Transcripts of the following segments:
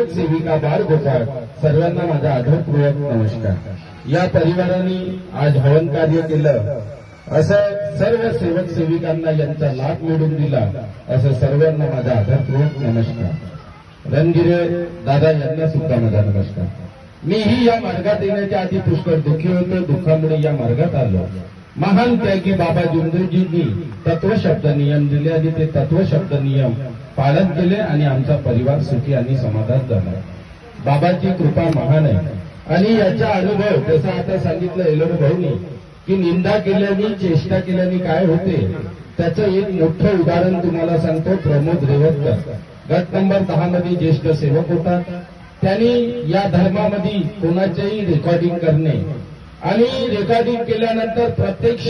सेवक सेविका बाळ गोपाळ सर्वांना माझा आदरपूर्वक नमस्कार. या परिवाराने आज हवन कार्य केलं, असं सर्व सेवक सेविकांना यांचा लाभ मिळवून दिला, असं सर्वांना माझा आदरपूर्वक नमस्कार. रणगिरे दादा यांना सुद्धा माझा नमस्कार. मीही या मार्गात येण्याच्या आधी पुष्कळ दुःखी होतो. दुःखामुळे या मार्गात आलो. महान त्यागी बाबा जुमदेवजींनी तत्व शब्द नियम दिले आणि ते तत्व शब्द नियम पालन केले आणि आमचा परिवार सुखी आणि समाधान झाला. बाबाची कृपा महान आहे आणि याचा अनुभव जसं आता सांगितलं एलोरे भाऊनी की निंदा केल्याने चेष्टा केल्याने काय होते त्याचं एक मोठं उदाहरण तुम्हाला सांगतो. प्रमोद रेवतकर गट नंबर 10 मध्ये ज्येष्ठ सेवक होता. त्यांनी या धर्मामध्ये कोणाचेही रेकॉर्डिंग करणे आणि रेकॉर्डिंग केल्यानंतर प्रत्यक्ष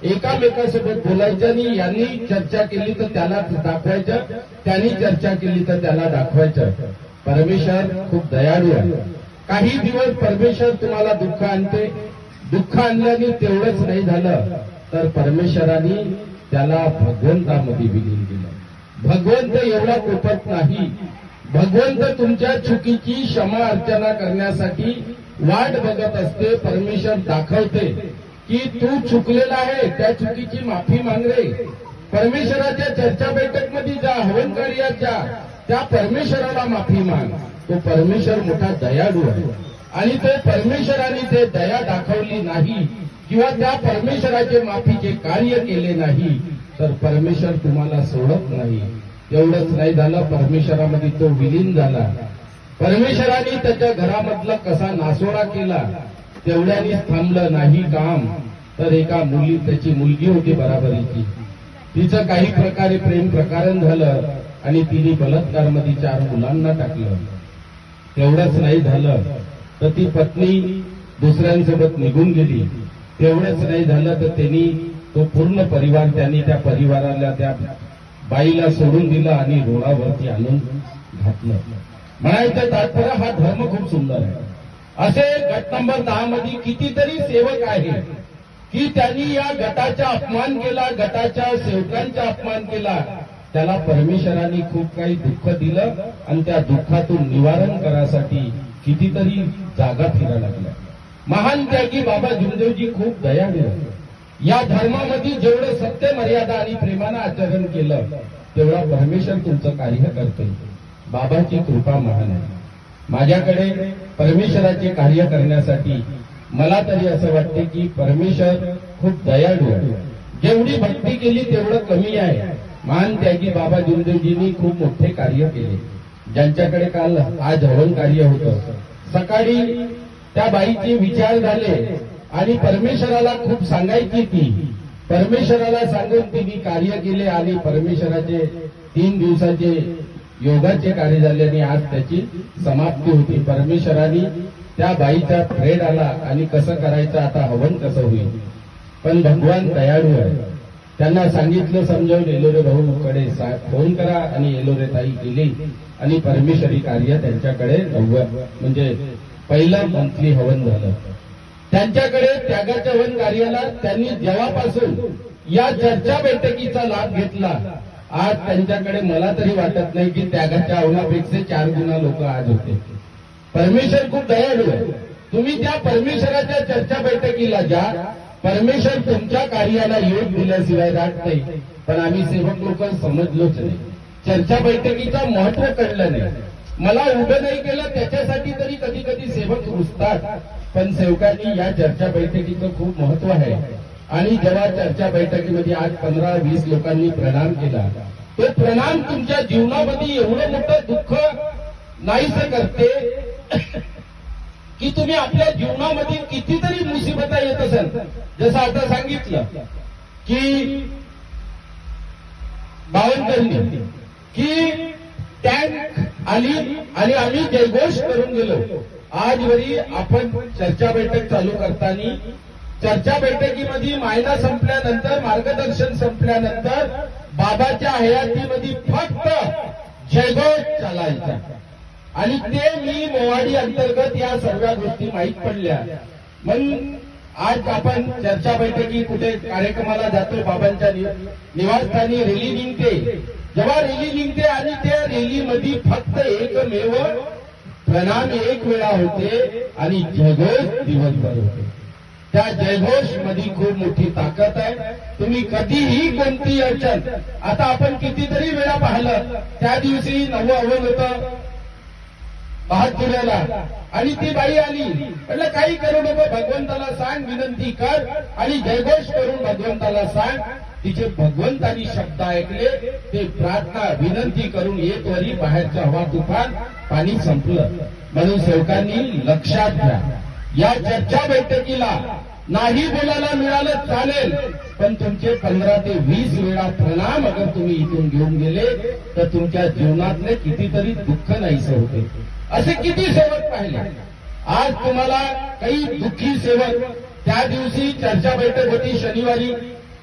एकामेकासोबत बोलायचं आणि यांनी चर्चा केली तर त्याला दाखवायचं, त्यांनी चर्चा केली तर त्याला दाखवायचं. परमेश्वर खूप दयाळू आहे. काही दिवस परमेश्वर तुम्हाला दुःख आणते. दुःख आणल्याने तेवढंच नाही झालं तर परमेश्वराने त्याला भगवंतामध्ये विलीन केलं. भगवंत एवढा कोपट नाही. भगवंत तुमच्या चुकीची क्षमा अर्चना करण्यासाठी वाट बघत असते. परमेश्वर दाखवते की तू चुकलेला आहे, त्या चुकीची माफी माग रे. परमेश्वराच्या चर्चा बैठक मध्ये जा, हवन कार्याच्या त्या परमेश्वराला माफी माग. तो परमेश्वर मोठा दयाळू आहे आणि तो परमेश्वराने ते दया दाखवली नाही किंवा त्या परमेश्वराचे माफीचे कार्य केले नाही तर परमेश्वर तुम्हाला सोडत नाही. एवढंच नाही झालं, परमेश्वरामध्ये तो विलीन झाला. परमेश्वराने त्याच्या घरामधला कसा नासोडा केला. तेवढ्यानेच थांबलं नाही काम तर एका त्याची मुलगी होती बराबरीची, तिचं काही प्रकारे प्रेम प्रकरण झालं आणि तिने बलात्कारमध्ये 4 मुलांना टाकलं. तेवढंच नाही झालं तर ती पत्नी दुसऱ्यांसोबत निघून गेली. तेवढंच नाही झालं तर त्यांनी तो पूर्ण परिवार त्यांनी त्या परिवाराला त्या बाईला सोडून दिलं आणि रोडावरती आणून घातलं. म्हणायचं तात्पर्य हा धर्म खूप सुंदर आहे. असे गट नंबर 10 मध्ये कितीतरी सेवक आहे की त्यांनी या गटाचा अपमान केला, गटाच्या सेवकांचा अपमान केला. त्याला परमेश्वराने खूप काही दुःख दिलं आणि त्या दुःखातून निवारण करासाठी कितीतरी जागा फिरायला लागल्या. महान त्यागी बाबा जुमदेवजी खूप दयाळू आहे. या धर्मामध्ये जेवढं सत्य मर्यादा आणि प्रेमानं आचरण केलं तेवढा परमेश्वर तुमचं कार्य करते. बाबाची कृपा महान आहे. माझ्याकडे परमेश्वराचे कार्य करण्यासाठी मला तरी असं वाटते की परमेश्वर खूप दयाळू आहे. जेवढी भक्ती केली तेवढं कमी आहे. महान त्यागी बाबा जुमदेवजींनी खूप मोठे कार्य केले. ज्यांच्याकडे काल आज हवन कार्य होतं, सकाळी त्या बाईचे विचार झाले आणि परमेश्वराला खूप सांगायची ती. परमेश्वराला सांगून तिने कार्य केले आणि परमेश्वराचे 3 दिवसाचे योगाचे कार्य झाले आणि आज त्याची समाप्ती होती. परमेश्वराने त्या बाईचा फ्रेड आला आणि कसं करायचं आता हवन कसं होईल. पण भगवान दयाळू आहे. त्यांना सांगितलं, समजावून एलोरे भाऊकडे फोन करा आणि एलोरे ताई गेली आणि परमेश्वरी कार्य त्यांच्याकडे म्हणजे पहिलं मंथली हवन झालं. त्यांच्याकडे त्यागाच्या हवन कार्याला त्यांनी जेव्हापासून या चर्चा बैठकीचा लाभ घेतला आज त्यांच्याकडे मला तरी वाटत नाही की त्यागाच्या हवनापेक्षा 4 गुणा लोक आज होते. परमेश्वर खूप दयाळू आहे. तुम्ही त्या परमेश्वराच्या चर्चा बैठकीला जा. परमेश्वर तुमच्या कार्याला योग दिल्याशिवाय राहत नाही. पण आम्ही सेवक लोक समजलोच नाही. चर्चा बैठकीचं महत्व कळलं नाही. मला उभं नाही केलं त्याच्यासाठी तरी कधी कधी सेवक रुसतात. पण सेवकांनी या चर्चा बैठकीचं खूप महत्व आहे आणि जेव्हा चर्चा बैठकीमध्ये आज 15-20 लोकांनी प्रणाम केला, तो प्रणाम तुमच्या जीवनामध्ये एवढं मोठं दुःख नाहीसं करते की तुम्ही आपल्या जीवनामध्ये कितीतरी मुसीबता येत असेल. जसं आता सांगितलं की बावनकरनी की टँक आली आणि आम्ही जयघोष करून गेलो. आजवरी आपण चर्चा बैठक चालू करताना चर्चा बैठकीमध्ये महिना संपल्यानंतर मार्गदर्शन संपल्यानंतर बाबाच्या हयातीमध्ये फक्त जयघोष चालायचा आणि ते मी मोवाडी अंतर्गत या सर्व गोष्टी माहीत पडल्या. म्हणून आज आपण चर्चा बैठकी कुठे कार्यक्रमाला जातो, बाबांच्या निवासस्थानी रॅली निघते. जेव्हा रॅली निघते आणि त्या रॅलीमध्ये फक्त एकमेव प्रणाम एक वेळा होते आणि जयघोष दिवसभर होते. त्या जयघोष मध्ये खूप मोठी ताकद आहे. तुम्ही कधीही कोणती अडचण, आता आपण कितीतरी वेळा पाहिलं, त्या दिवशी 9 हवन होतं बहादुऱ्याला आणि ती बाई आली, म्हटलं काही करू नको, भगवंताला सांग, विनंती कर आणि जयघोष करून भगवंताला सांग. तिचे भगवंतानी शब्द ऐकले, ते प्रार्थना विनंती करून येत वरी बाहेरचं हवा तुफान पाणी संपलं. म्हणून सेवकांनी लक्षात घ्या, या चर्चा बैठकीला नाही बोलायला मिळालं चालेल, पण तुमचे 15 ते 20 वेळा प्रणाम अगर तुम्ही इथून घेऊन गेले तर तुमच्या जीवनातले कितीतरी दुःख नाहीसे होते. असे किती सेवक पाहिले. आज तुम्हाला काही दुःखी सेवक, त्या दिवशी चर्चा बैठक होती शनिवारी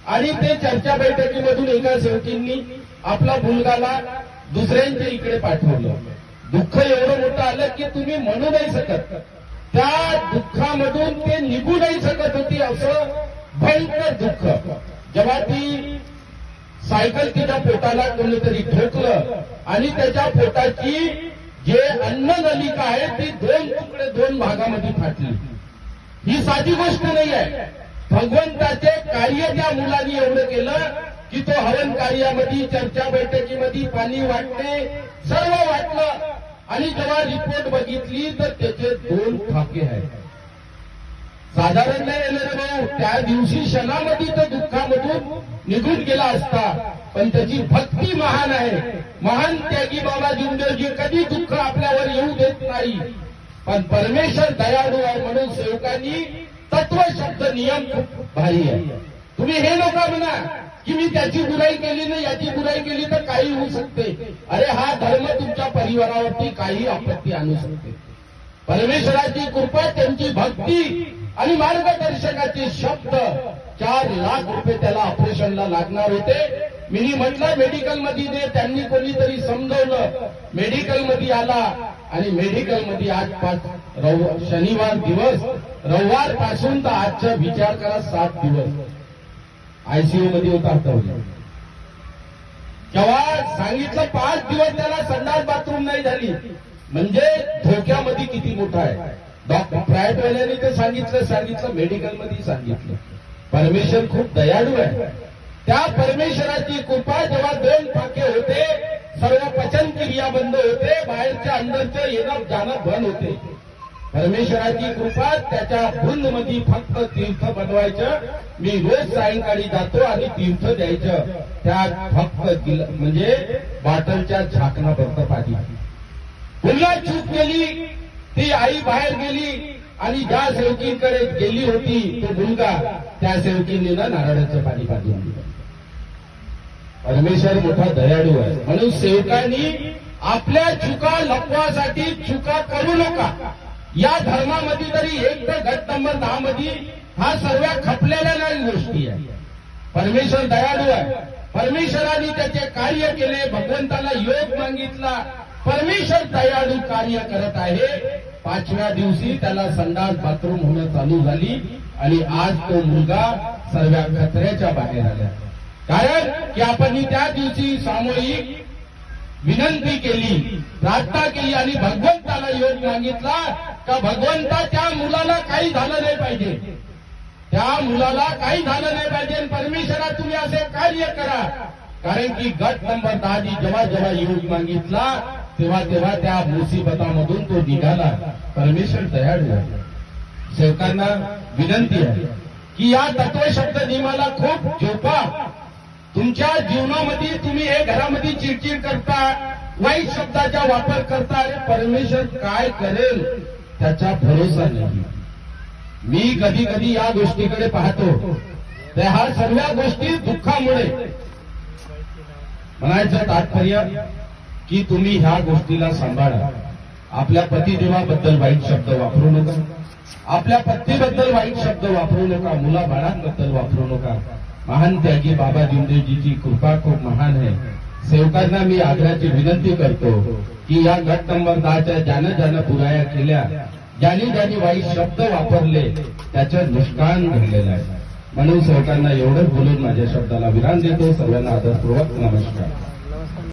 आणि ते चर्चा बैठकीमधून एका सेवकींनी आपला मुलगाला दुसऱ्यांच्या इकडे पाठवलं. दुःख एवढं मोठं आलं की तुम्ही म्हणू नाही शकत. त्या दुःखामधून ते निघू नाही शकत होती, असं भयंकर दुःख. जेव्हा ती सायकल तिच्या पोटाला कोणीतरी ठोकलं आणि त्याच्या पोटाची जे अन्न नलिका आहे ती 2 तुकडे 2 भागामध्ये फाटली. ही साधी गोष्ट नाही आहे. भगवंताचे कार्य त्या मुलांनी एवढं केलं की तो हवन कार्यामध्ये, चर्चा बैठकीमध्ये पाणी वाटणे सर्व वाटलं आणि जेव्हा रिपोर्ट बघितली तर त्याचे 2 फाके आहेत. साधारण नाही येणार भाऊ, त्या दिवशी क्षणामध्ये तर दुःखामधून निघून गेला असता, पण त्याची भक्ती महान आहे. महान त्यागी बाबा जिंदेजी कधी दुःख आपल्यावर येऊ देत नाही. पण परमेश्वर दयाळू आहे. म्हणून सेवकांनी तत्व शब्द नियम खूप भारी आहे. तुम्ही हे नका म्हणा की मी त्याची बुराई केली नाही, याची बुराई केली तर काही होऊ शकते. अरे हा धर्म तुमच्या परिवारावरती काही आपत्ती आणू शकते. परमेश्वराची कृपा, त्यांची भक्ती आणि मार्गदर्शकाचे शब्द. 4 लाख रुपये त्याला ऑपरेशनला लागणार होते. मी म्हटलं मेडिकलमध्ये दे, त्यांनी कोणीतरी समजवलं. मेडिकलमध्ये आला आणि मेडिकलमध्ये आज शनिवार दिवस, रविवार पासून तर आजचा विचार करा 7 दिवस आयसीयू मध्ये होता. जेव्हा सांगितलं 5 दिवस त्याला संडास बाथरूम नाही झाली, म्हणजे धोक्यामध्ये किती मोठा आहे. डॉक्टर प्रायव्हेटवाल्याने ते सांगितलं मेडिकलमध्ये सांगितलं. परमेश्वर खूप दयाळू आहे. त्या परमेश्वराची कृपा, जेव्हा 2 फाके होते, सर्व पचन क्रिया बंद होते, बाहेरच्या अंदरचं येणं जाणं बंद होते. परमेश्वराची कृपा, त्याच्या भूलमध्ये फक्त तीर्थ बनवायचं. मी रोज सायंकाळी जातो आणि तीर्थ द्यायचं. त्या फक्त म्हणजे बॉटलच्या झाकणापर्यंत पाणी. पुन्हा चूक केली, ती आई बाहेर गेली आणि ज्या सेवकीकडे गेली होती तो मुलगा, त्या सेवकीने नारळाचं पाणी पाजून दिलं. परमेश्वर मोठा दयाळू आहे. म्हणून सेवकांनी आपल्या चुका लपवासाठी चुका करू नका. या धर्मामध्ये तरी एक तर गट नंबर 10 मध्ये हा सर्व खपलेल्या नाही गोष्टी आहे. परमेश्वर दयाळू आहे. परमेश्वराने त्याचे कार्य केले, भगवंताला योग मागितला. परमेश्वर दयाळू कार्य करत आहे. 5व्या दिवशी त्याला संडास बाथरूम होणं चालू झाली आणि आज तो मुलगा सर्व खतऱ्याच्या बाहेर आला. कारण की आपण त्या दिवशी सामूहिक विनंती केली, प्रार्थना केली आणि भगवंताला योग मागितला का भगवंता त्या मुलाला काही झालं नाही पाहिजे, त्या मुलाला काही झालं नाही पाहिजे. परमेश्वरा तुम्ही असे कार्य करा. कारण की गट नंबर 10 जेव्हा जेव्हा योग मागितला तेव्हा त्या मुसीबतामधून तो निघाला. परमेश्वर दयाळू आहे. सेवकांना विनंती आहे की या तत्वशब्द नियमाला खूप झोपा. तुमच्या जीवनामध्ये तुम्ही हे घरामध्ये चिडचिड करता, वाईट शब्दाचा वापर करता, अरे परमेश्वर काय करेल त्याचा भरोसा नाही. मी कधी कधी या गोष्टीकडे पाहतो, तर ह्या सर्व गोष्टी दुःखामुळे. म्हणायचं तात्पर्य की तुम्ही ह्या गोष्टीला सांभाळा. आपल्या पतिदेवाबद्दल वाईट शब्द वापरू नका, आपल्या पत्नीबद्दल वाईट शब्द वापरू नका, मुलाबाळांबद्दल वापरू नका. महान त्यागी बाबा जिंदेजीची कृपा खूप महान आहे. सेवकांना मी आग्रहाची विनंती करतो की या गट नंबर 10च्या ज्यानं बुराया केल्या, ज्यांनी वाईट शब्द वापरले, त्याचं नुकसान घडलेलं आहे. म्हणून सेवकांना एवढंच बोलून माझ्या शब्दाला विराम देतो. सर्वांना आदरपूर्वक नमस्कार.